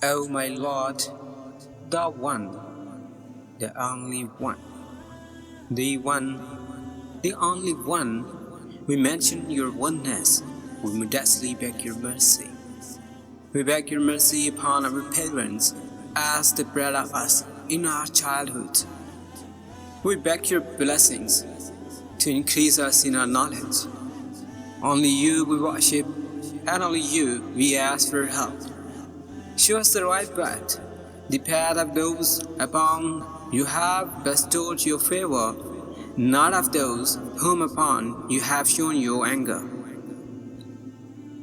O my Lord, the One, the only One, the One, the only One, we mention your oneness, we modestly beg your mercy. We beg your mercy upon our parents as they brought up us in our childhood. We beg your blessings to increase us in our knowledge. Only you we worship, and only you we ask for help. Show us the right path, the path of those upon you have bestowed your favor, not of those whom upon you have shown your anger.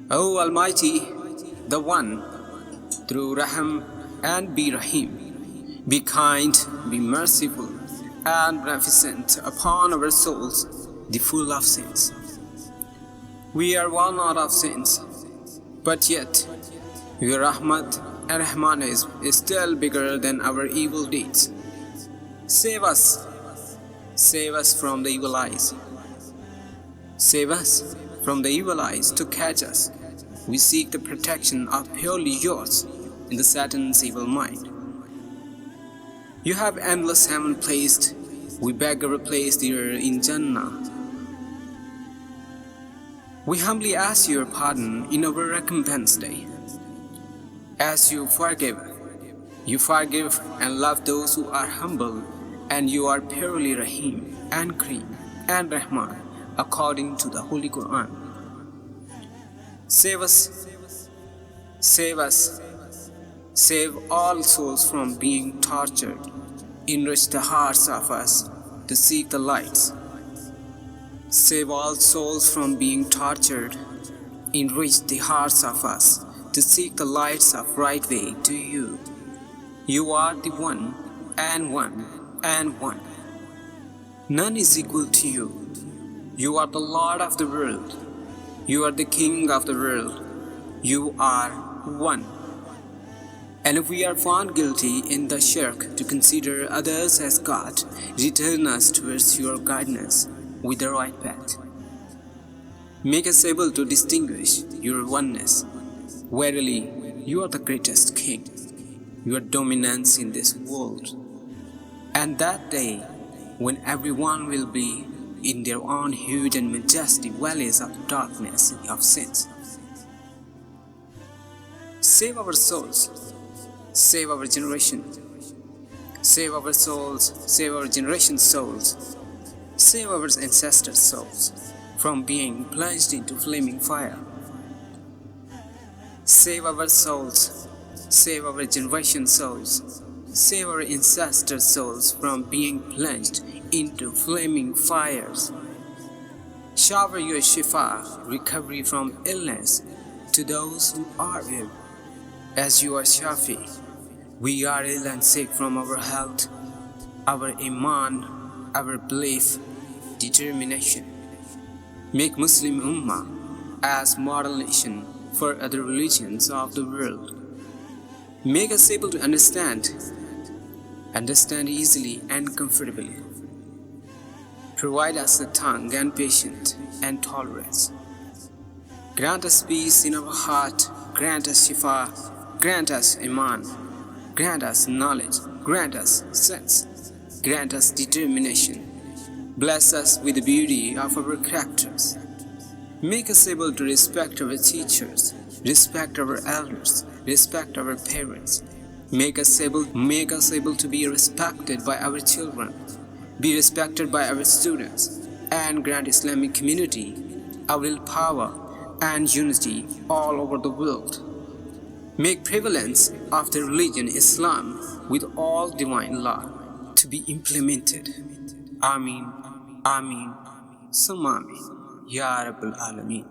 O Almighty, the One, through Rahim and be Rahim, be kind, be merciful, and beneficent upon our souls, the full of sins. We are one out of sins, but yet your Rahmat and Rahmanism is still bigger than our evil deeds. Save us from the evil eyes. Save us from the evil eyes to catch us. We seek the protection of purely yours in the Satan's evil mind. You have endless heaven placed, we beg a place there in Jannah. We humbly ask your pardon in our recompense day. As you forgive and love those who are humble, and you are purely Rahim and Kareem and Rahman according to the Holy Quran. Save all souls from being tortured. Enrich the hearts of us to seek the lights. Save all souls from being tortured. Enrich the hearts of us to seek the lights of right way to you. You are the One and One and One. None is equal to you. You are the Lord of the world. You are the King of the world. You are One. And if we are found guilty in the shirk to consider others as God, return us towards your guidance with the right path. Make us able to distinguish your oneness. Verily, you are the greatest King, your dominance in this world. And that day, when everyone will be in their own huge and majestic valleys of darkness of sins. Save our souls, save our generation, save our souls, save our generation's souls, save our ancestors' souls from being plunged into flaming fire. Save our souls, save our generation's souls, save our ancestors' souls from being plunged into flaming fires. Shower your shifa, recovery from illness, to those who are ill. As you are Shafi, we are ill and sick from our health, our iman, our belief, determination. Make Muslim Ummah as model nation for other religions of the world. Make us able to understand easily and comfortably. Provide us the tongue and patience and tolerance. Grant us peace in our heart, grant us shifa, grant us iman, grant us knowledge, grant us sense, grant us determination. Bless us with the beauty of our characters. Make us able to respect our teachers, respect our elders, respect our parents. Make us able to be respected by our children, be respected by our students, and grant Islamic community our will power and unity all over the world. Make prevalence of the religion Islam with all divine law to be implemented. Ameen, Ameen, Summa Ameen, Ya Rabbal Alameen.